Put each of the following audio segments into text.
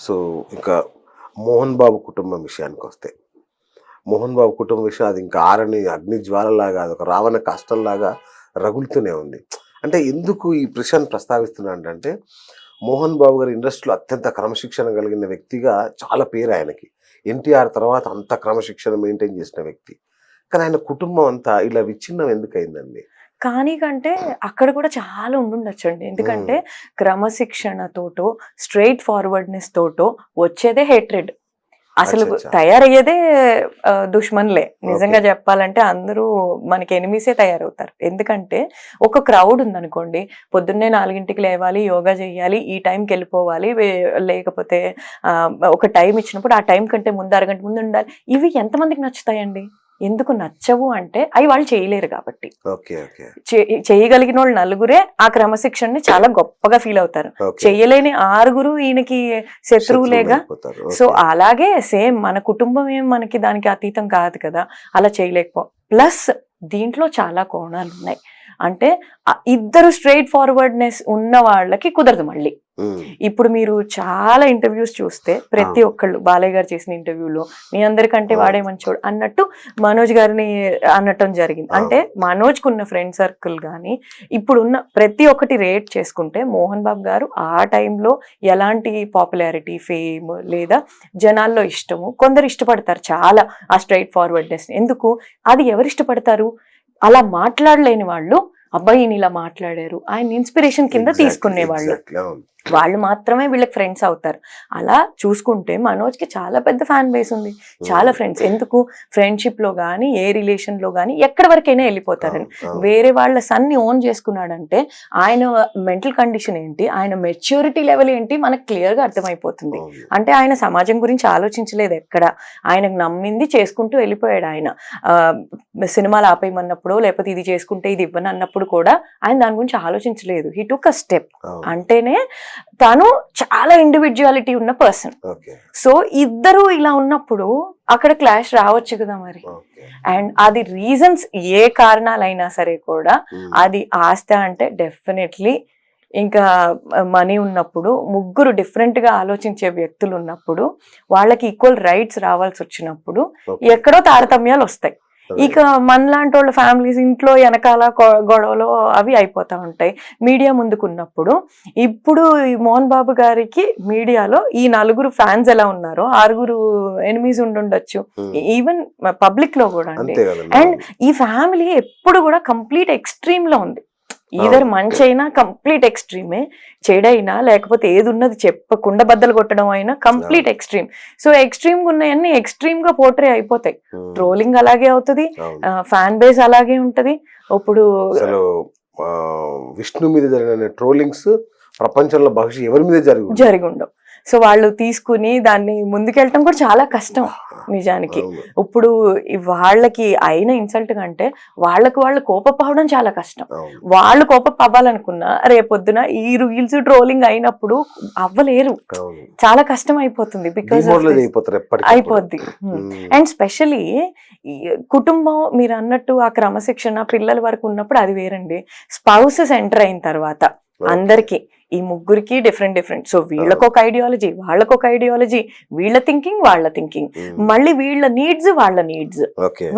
So ఇంకా మోహన్ బాబు కుటుంబం విషయానికి వస్తే, మోహన్ బాబు కుటుంబం విషయం అది ఇంకా ఆరని అగ్ని జ్వాలలాగా, అదొక రావణ కష్టంలాగా రగులుతూనే ఉంది. అంటే ఎందుకు ఈ ప్రశ్న ప్రస్తావిస్తున్నానంటే, మోహన్ బాబు గారు ఇండస్ట్రీలో అత్యంత క్రమశిక్షణ కలిగిన వ్యక్తిగా చాలా పేరు ఆయనకి. ఎన్టీఆర్ తర్వాత అంత క్రమశిక్షణ మెయింటైన్ చేసిన వ్యక్తి. కానీ ఆయన కుటుంబం అంతా ఇలా విచ్ఛిన్నం ఎందుకయిందండి? కానీ కంటే అక్కడ కూడా చాలా ఉండుండొచ్చండి. ఎందుకంటే క్రమశిక్షణతోటో, స్ట్రెయిట్ ఫార్వర్డ్‌నెస్ తోటో వచ్చేదే హేట్రెడ్. అసలు తయారయ్యేదే దుష్మన్లే. నిజంగా చెప్పాలంటే అందరూ మనకి ఎనిమీసే తయారవుతారు. ఎందుకంటే ఒక క్రౌడ్ ఉందనుకోండి, పొద్దున్నే 4కి లేవాలి, యోగా చేయాలి, ఈ టైంకి వెళ్ళిపోవాలి, లేకపోతే ఒక టైం ఇచ్చినప్పుడు ఆ టైం కంటే ముందు అరగంట ముందు ఉండాలి. ఇవి ఎంతమందికి నచ్చుతాయండి? ఎందుకు నచ్చవు అంటే అవి వాళ్ళు చేయలేరు కాబట్టి. చేయగలిగిన వాళ్ళు నలుగురే ఆ క్రమశిక్షణని చాలా గొప్పగా ఫీల్ అవుతారు. చెయ్యలేని 6 ఈయనకి శత్రువులేగా. సో అలాగే సేమ్ మన కుటుంబం ఏం మనకి దానికి అతీతం కాదు కదా, అలా చేయలేకపో. ప్లస్ దీంట్లో చాలా కోణాలు ఉన్నాయి. అంటే ఇద్దరు స్ట్రెయిట్ ఫార్వర్డ్నెస్ ఉన్న వాళ్ళకి కుదరదు మళ్ళీ. ఇప్పుడు మీరు చాలా ఇంటర్వ్యూస్ చూస్తే ప్రతి ఒక్కళ్ళు బాలయ్య గారు చేసిన ఇంటర్వ్యూలో మీ అందరికంటే వాడే మంచోడు అన్నట్టు మనోజ్ గారిని అనటం జరిగింది. అంటే మనోజ్ కున్న ఫ్రెండ్ సర్కిల్ కానీ ఇప్పుడున్న ప్రతి ఒక్కటి రేట్ చేసుకుంటే మోహన్ బాబు గారు ఆ టైంలో ఎలాంటి పాపులారిటీ, ఫేమ్ లేదా జనాల్లో ఇష్టము, కొందరు ఇష్టపడతారు చాలా ఆ స్ట్రైట్ ఫార్వర్డ్నెస్. ఎందుకు? అది ఎవరు ఇష్టపడతారు? అలా మాట్లాడలేని వాళ్ళు, అబ్బాయి ఇలా మాట్లాడారు, ఆయన ఇన్స్పిరేషన్ కింద తీసుకునేవాళ్ళు, వాళ్ళు మాత్రమే వీళ్ళకి ఫ్రెండ్స్ అవుతారు. అలా చూసుకుంటే మనోజ్కి చాలా పెద్ద ఫ్యాన్ బేస్ ఉంది, చాలా ఫ్రెండ్స్. ఎందుకు? ఫ్రెండ్షిప్ లో కానీ ఏ రిలేషన్ లో కానీ ఎక్కడి వరకైనా వెళ్ళిపోతారని. వేరే వాళ్ళ సన్ని ఓన్ చేసుకున్నాడంటే ఆయన మెంటల్ కండిషన్ ఏంటి, ఆయన మెచ్యూరిటీ లెవెల్ ఏంటి మనకు క్లియర్ గా అర్థమైపోతుంది. అంటే ఆయన సమాజం గురించి ఆలోచించలేదు ఎక్కడ, ఆయనకు నమ్మింది చేసుకుంటూ వెళ్ళిపోయాడు. ఆయన సినిమాలు ఆపేయమన్నప్పుడు లేకపోతే ఇది చేసుకుంటే ఇది ఇవ్వను అన్నప్పుడు కూడా ఆయన దాని గురించి ఆలోచించలేదు. He took a step. అంటేనే తను చాలా ఇండివిడ్యువాలిటీ ఉన్న పర్సన్. సో ఇద్దరు ఇలా ఉన్నప్పుడు అక్కడ క్లాష్ రావచ్చు కదా మరి. అండ్ అది రీజన్స్ ఏ కారణాలైనా సరే కూడా, అది ఆస్తి అంటే డెఫినెట్లీ ఇంకా మనీ ఉన్నప్పుడు, ముగ్గురు డిఫరెంట్ గా ఆలోచించే వ్యక్తులు ఉన్నప్పుడు, వాళ్ళకి ఈక్వల్ రైట్స్ రావాల్సి వచ్చినప్పుడు ఎక్కడో తారతమ్యాలు వస్తాయి. ఇక మనలాంటి వాళ్ళ ఫ్యామిలీస్ ఇంట్లో వెనకాల గొడవలు అవి అయిపోతా ఉంటాయి. మీడియా ముందుకున్నప్పుడు ఇప్పుడు మోహన్ బాబు గారికి మీడియాలో ఈ 4 ఫ్యాన్స్ ఎలా ఉన్నారో 6 ఎనిమీస్ ఉండుండొచ్చు, ఈవెన్ పబ్లిక్ లో కూడా అండి. అండ్ ఈ ఫ్యామిలీ ఎప్పుడు కూడా కంప్లీట్ ఎక్స్ట్రీమ్ లో ఉంది. ఈధర్ మంచి అయినా కంప్లీట్ ఎక్స్ట్రీమే, చెడైనా లేకపోతే ఏది ఉన్నది చెప్పకుండా బద్దలు కొట్టడం అయినా కంప్లీట్ ఎక్స్ట్రీమ్. సో ఎక్స్ట్రీమ్ గా ఉన్నాయన్నీ ఎక్స్ట్రీమ్ గా పోర్ట్రే అయిపోతాయి. ట్రోలింగ్ అలాగే అవుతుంది, ఫ్యాన్ బేస్ అలాగే ఉంటది. ఇప్పుడు విష్ణు మీద జరిగిన ట్రోలింగ్స్ ప్రపంచంలో బహుశా ఎవరి మీద జరిగి ఉండవు. సో వాళ్ళు తీసుకుని దాన్ని ముందుకెళ్ళటం కూడా చాలా కష్టం నిజానికి. ఇప్పుడు వాళ్ళకి అయిన ఇన్సల్ట్ కంటే వాళ్ళకు వాళ్ళు కోపపడడం చాలా కష్టం. వాళ్ళు కోపవ్వాలనుకున్నా రేపొద్దున ఈ రీల్స్ ట్రోలింగ్ అయినప్పుడు అవ్వలేరు, చాలా కష్టం అయిపోతుంది. బికాస్ అయిపోద్ది. అండ్ స్పెషలీ కుటుంబం మీరు అన్నట్టు ఆ క్రమశిక్షణ పిల్లల వరకు ఉన్నప్పుడు అది వేరండి. స్పౌసెస్ ఎంటర్ అయిన తర్వాత అందరికి ఈ ముగ్గురికి డిఫరెంట్. సో వీళ్ళకొక ఐడియాలజీ, వాళ్ళకొక ఐడియాలజీ, వీళ్ళ థింకింగ్ వాళ్ళ థింకింగ్, మళ్ళీ వీళ్ళ నీడ్స్ వాళ్ళ నీడ్స్,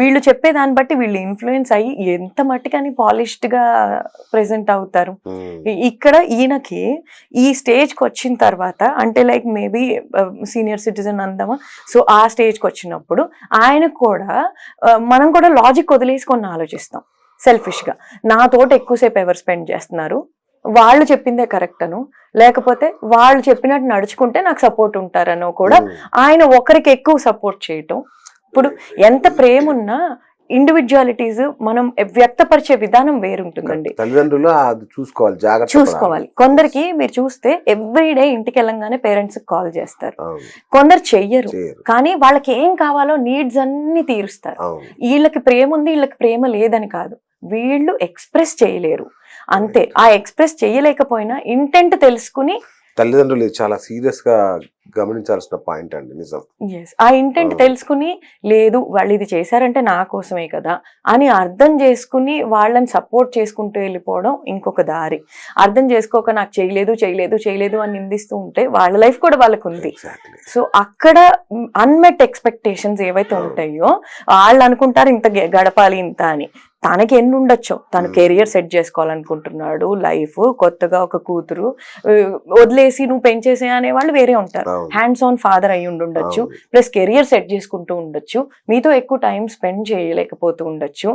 వీళ్ళు చెప్పే దాన్ని బట్టి వీళ్ళు ఇన్ఫ్లుయెన్స్ అయ్యి ఎంత మట్టుకని పాలిష్డ్ గా ప్రెజెంట్ అవుతారు. ఇక్కడ ఈయనకి ఈ స్టేజ్ కి వచ్చిన తర్వాత, అంటే లైక్ మేబీ సీనియర్ సిటిజన్ అందామా, సో ఆ స్టేజ్ కి వచ్చినప్పుడు ఆయనకు కూడా మనం కూడా లాజిక్ వదిలేసుకొని ఆలోచిస్తాం సెల్ఫిష్ గా. నాతోటి ఎక్కువసేపు ఎవరు స్పెండ్ చేస్తున్నారు, వాళ్ళు చెప్పిందే కరెక్ట్ అను, లేకపోతే వాళ్ళు చెప్పినట్టు నడుచుకుంటే నాకు సపోర్ట్ ఉంటారనో కూడా ఆయన ఒకరికి ఎక్కువ సపోర్ట్ చేయటం. ఇప్పుడు ఎంత ప్రేమ ఉన్నా ఇండివిడ్యువాలిటీస్ మనం వ్యక్తపరిచే విధానం వేరుంటుందండి. తల్లిదండ్రులు చూసుకోవాలి. కొందరికి మీరు చూస్తే ఎవ్రీడే ఇంటికి వెళ్ళంగానే పేరెంట్స్ కాల్ చేస్తారు, కొందరు చెయ్యరు. కానీ వాళ్ళకి ఏం కావాలో నీడ్స్ అన్ని తీరుస్తారు. వీళ్ళకి ప్రేమ ఉంది, వీళ్ళకి ప్రేమ లేదని కాదు, వీళ్ళు ఎక్స్ప్రెస్ చేయలేరు అంతే. ఆ ఎక్స్ప్రెస్ చేయలేకపోయినా ఇంటెంట్ తెలుసుకుని తల్లిదండ్రులు చాలా సీరియస్ గా గమనించాల్సిన పాయింట్ అండి, నిజం. ఆ ఇంటెంట్ తెలుసుకుని, లేదు వాళ్ళు ఇది చేశారంటే నా కోసమే కదా అని అర్థం చేసుకుని వాళ్ళని సపోర్ట్ చేసుకుంటూ వెళ్ళిపోవడం ఇంకొక దారి. అర్థం చేసుకోక నాకు చేయలేదు చేయలేదు చేయలేదు అని నిందిస్తూ ఉంటే వాళ్ళ లైఫ్ కూడా వాళ్ళకు ఉంది. సో అక్కడ అన్మెట్ ఎక్స్పెక్టేషన్స్ ఏవైతే ఉంటాయో వాళ్ళు అనుకుంటారు ఇంత గడపాలి ఇంత అని. తనకి ఎన్ని ఉండొచ్చో, తను కెరియర్ సెట్ చేసుకోవాలనుకుంటున్నాడు, లైఫ్ కొత్తగా ఒక కూతురు, వదిలేసి నువ్వు పెంచేసే అనే వాళ్ళు వేరే ఉంటారు. హ్యాండ్స్ ఆన్ ఫాదర్ అయి ఉండొచ్చు, ప్లస్ కెరియర్ సెట్ చేసుకుంటూ ఉండొచ్చు, మీతో ఎక్కువ టైం స్పెండ్ చేయలేకపోతూ ఉండొచ్చు.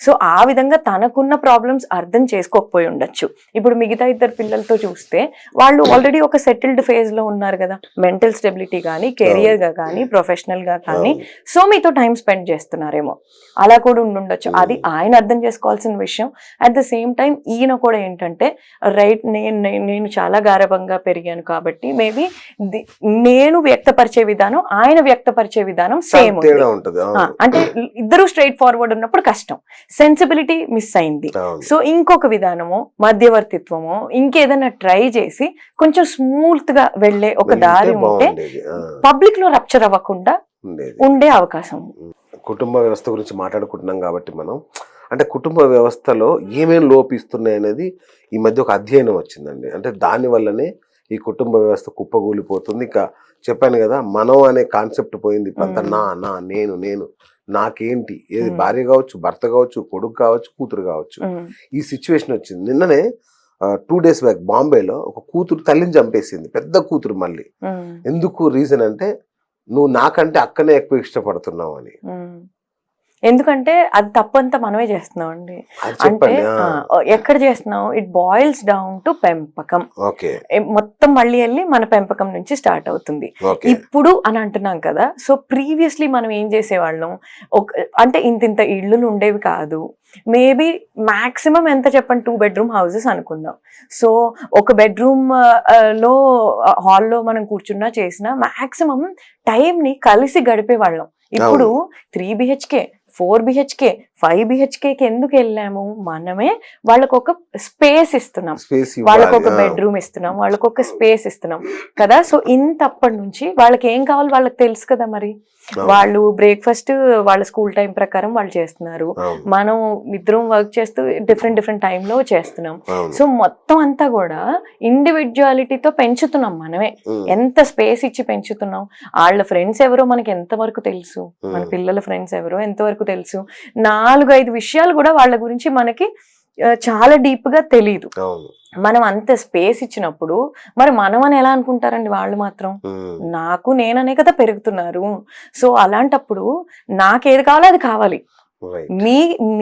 సో ఆ విధంగా తనకున్న ప్రాబ్లమ్స్ అర్థం చేసుకోకపోయి ఉండొచ్చు. ఇప్పుడు మిగతా ఇద్దరు పిల్లలతో చూస్తే వాళ్ళు ఆల్రెడీ ఒక సెటిల్డ్ ఫేజ్ లో ఉన్నారు కదా, మెంటల్ స్టెబిలిటీ కానీ, కెరియర్ గా కానీ, ప్రొఫెషనల్ గా కానీ. సో మీతో టైం స్పెండ్ చేస్తున్నారేమో, అలా కూడా ఉండొచ్చు. అది ఆయన అర్థం చేసుకోవాల్సిన విషయం. అట్ ద సేమ్ టైం ఈయన కూడా ఏంటంటే, రైట్, నేను చాలా గారభంగా పెరిగాను కాబట్టి మేబీ నేను వ్యక్తపరిచే విధానం, ఆయన వ్యక్తపరిచే విధానం సేమ్ ఉంటుంది. అంటే ఇద్దరు స్ట్రైట్ ఫార్వర్డ్ ఉన్నప్పుడు కష్టం, సెన్సిబిలిటీ మిస్ అయింది. సో ఇంకొక విధానము, మధ్యవర్తిత్వము, ఇంకేదైనా ట్రై చేసి కొంచెం స్మూత్ గా వెళ్లే ఒక దారి ఉంటే పబ్లిక్ లో రప్చర్ అవ్వకుండా ఉండే అవకాశం. కుటుంబ వ్యవస్థ గురించి మాట్లాడుకుంటున్నాం కాబట్టి మనం, అంటే కుటుంబ వ్యవస్థలో ఏమేమి లోపిస్తున్నాయి అనేది ఈ మధ్య ఒక అధ్యయనం వచ్చిందండి. అంటే దానివల్లనే ఈ కుటుంబ వ్యవస్థ కుప్పగూలిపోతుంది. ఇక చెప్పాను కదా, మనం అనే కాన్సెప్ట్ పోయింది. అంత నా నేను నాకేంటి, ఏది భార్య కావచ్చు, భర్త కావచ్చు, కొడుకు కావచ్చు, కూతురు కావచ్చు, ఈ సిచ్యువేషన్ వచ్చింది. నిన్ననే 2 days బ్యాక్ బాంబేలో ఒక కూతురు తల్లిని చంపేసింది, పెద్ద కూతురు. మళ్ళీ ఎందుకు రీజన్ అంటే, నువ్వు నాకంటే అక్కనే ఎక్కువ ఇష్టపడుతున్నావు అని. ఎందుకంటే అది తప్పంతా మనమే చేస్తున్నాం అండి. అంటే ఎక్కడ చేస్తున్నాం, ఇట్ బాయిల్స్ డౌన్ టు పెంపకం. మొత్తం మళ్ళీ వెళ్ళి మన పెంపకం నుంచి స్టార్ట్ అవుతుంది ఇప్పుడు అని అంటున్నాం కదా. సో ప్రీవియస్లీ మనం ఏం చేసేవాళ్ళం, అంటే ఇంత ఇళ్ళు ఉండేవి కాదు. మేబీ మాక్సిమం ఎంత చెప్పండి, 2 bedroom houses అనుకుందాం. సో ఒక బెడ్రూమ్ లో, హాల్లో మనం కూర్చున్నా చేసినా మాక్సిమం టైం ని కలిసి గడిపేవాళ్ళం. ఇప్పుడు 3 BHK, 4 BHK, 5 BHKకి ఎందుకు వెళ్ళాము, మనమే వాళ్ళకు ఒక స్పేస్ ఇస్తున్నాం, వాళ్ళకు ఒక బెడ్రూమ్ ఇస్తున్నాం, వాళ్ళకు ఒక స్పేస్ ఇస్తున్నాం కదా. సో ఇంతప్పటి నుంచి వాళ్ళకి ఏం కావాలి వాళ్ళకి తెలుసు కదా. మరి వాళ్ళు బ్రేక్ఫాస్ట్ వాళ్ళ స్కూల్ టైం ప్రకారం వాళ్ళు చేస్తున్నారు, మనం ఇద్దరం వర్క్ చేస్తూ డిఫరెంట్ టైంలో చేస్తున్నాం. సో మొత్తం అంతా కూడా ఇండివిజువాలిటీతో పెంచుతున్నాం మనమే. ఎంత స్పేస్ ఇచ్చి పెంచుతున్నాం. వాళ్ళ ఫ్రెండ్స్ ఎవరో మనకి ఎంతవరకు తెలుసు, మన పిల్లల ఫ్రెండ్స్ ఎవరో ఎంతవరకు తెలుసు, 4-5 విషయాలు కూడా వాళ్ళ గురించి మనకి చాలా డీప్ గా తెలీదు. మనం అంత స్పేస్ ఇచ్చినప్పుడు మరి మనం అని ఎలా అనుకుంటారండి వాళ్ళు మాత్రం. నాకు నేననే కదా పెరుగుతున్నారు. సో అలాంటప్పుడు నాకేది కావాలో అది కావాలి,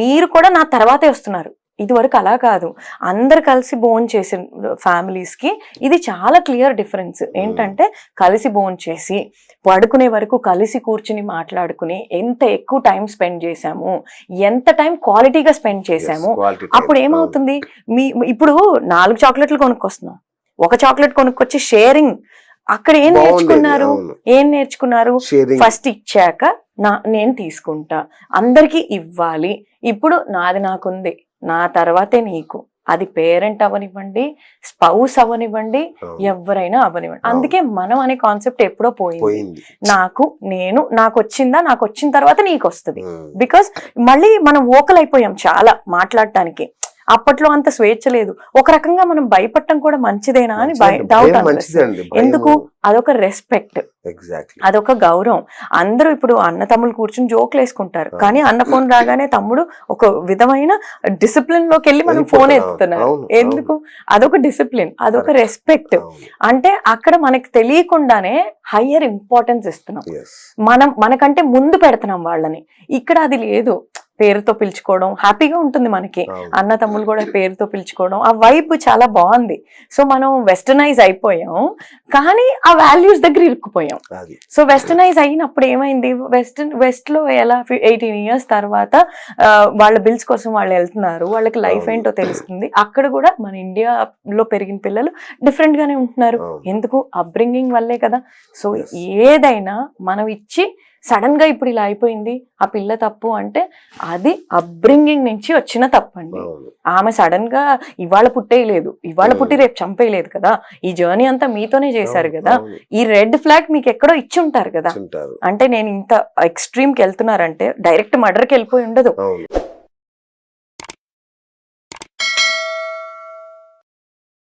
మీరు కూడా నా తర్వాతే వస్తున్నారు. ఇది వరకు అలా కాదు, అందరు కలిసి బోన్ చేసే ఫ్యామిలీస్ కి ఇది చాలా క్లియర్ డిఫరెన్స్. ఏంటంటే కలిసి బోన్ చేసి పడుకునే వరకు కలిసి కూర్చుని మాట్లాడుకుని ఎంత ఎక్కువ టైం స్పెండ్ చేసాము, ఎంత టైం క్వాలిటీగా స్పెండ్ చేసాము. అప్పుడు ఏమవుతుంది, ఇప్పుడు 4 చాక్లెట్లు కొనుక్కొస్తున్నాం, ఒక చాక్లెట్ కొనుక్కొచ్చి షేరింగ్. అక్కడ ఏం నేర్చుకున్నారు, ఫస్ట్ ఇచ్చాక నేను తీసుకుంటా, అందరికి ఇవ్వాలి, ఇప్పుడు నాది నాకుంది, నా తర్వాతే నీకు. అది పేరెంట్ అవనివ్వండి, స్పౌస్ అవనివ్వండి, ఎవరైనా అవనివ్వండి. అందుకే మనం అనే కాన్సెప్ట్ ఎప్పుడో పోయింది. నాకు వచ్చిందా, నాకు వచ్చిన తర్వాత నీకు వస్తుంది. బికాస్ మళ్ళీ మనం వోకల్ అయిపోయాం చాలా మాట్లాడటానికి. అప్పట్లో అంత స్వేచ్ఛ లేదు. ఒక రకంగా మనం భయపడటం కూడా మంచిదేనా అని డౌట్ అనిపిస్తుంది. ఎందుకు, అదొక రెస్పెక్ట్, అదొక గౌరవం. అందరూ ఇప్పుడు అన్న తమ్ముళ్ళు కూర్చుని జోకులు వేసుకుంటారు, కానీ అన్న ఫోన్ రాగానే తమ్ముడు ఒక విధమైన డిసిప్లిన్ లోకి వెళ్ళి మనం ఫోన్ ఎత్తుతున్నారు. ఎందుకు, అదొక డిసిప్లిన్, అదొక రెస్పెక్ట్. అంటే అక్కడ మనకి తెలియకుండానే హయ్యర్ ఇంపార్టెన్స్ ఇస్తున్నాం, మనకంటే ముందు పెడుతున్నాం వాళ్ళని. ఇక్కడ అది లేదు, పేరుతో పిలుచుకోవడం హ్యాపీగా ఉంటుంది మనకి, అన్న తమ్ముళ్ళు కూడా పేరుతో పిలుచుకోవడం, ఆ వైబ్ చాలా బాగుంది. సో మనం వెస్టర్నైజ్ అయిపోయాం, కానీ ఆ వాల్యూస్ దగ్గర ఇరుక్కుపోయాం. సో వెస్టర్నైజ్ అయినప్పుడు ఏమైంది, వెస్ట్ లో ఎలా 18 years తర్వాత వాళ్ళ బిల్స్ కోసం వాళ్ళు వెళ్తున్నారు, వాళ్ళకి లైఫ్ ఏంటో తెలుస్తుంది. అక్కడ కూడా మన ఇండియాలో పెరిగిన పిల్లలు డిఫరెంట్ గానే ఉంటున్నారు. ఎందుకు, అప్బ్రింగింగ్ వల్లే కదా. సో ఏదైనా మనం ఇచ్చి సడన్ గా ఇప్పుడు ఇలా అయిపోయింది ఆ పిల్ల తప్పు అంటే అది అప్బ్రింగింగ్ నుంచి వచ్చిన తప్పండి. అవును. ఆమె సడన్ గా ఇవాళ పుట్టేయలేదు, ఇవాళ పుట్టి రేపు చంపేయలేదు కదా, ఈ జర్నీ అంతా మీతోనే చేశారు కదా. అవును. ఈ రెడ్ ఫ్లాగ్ మీకు ఎక్కడో ఇచ్చి ఉంటారు కదా. ఉంటారు. అంటే నేను ఇంత ఎక్స్ట్రీమ్ కి వెళ్తున్నారంటే డైరెక్ట్ మర్డర్ కి వెళ్ళిపోయి ఉండదు. అవును.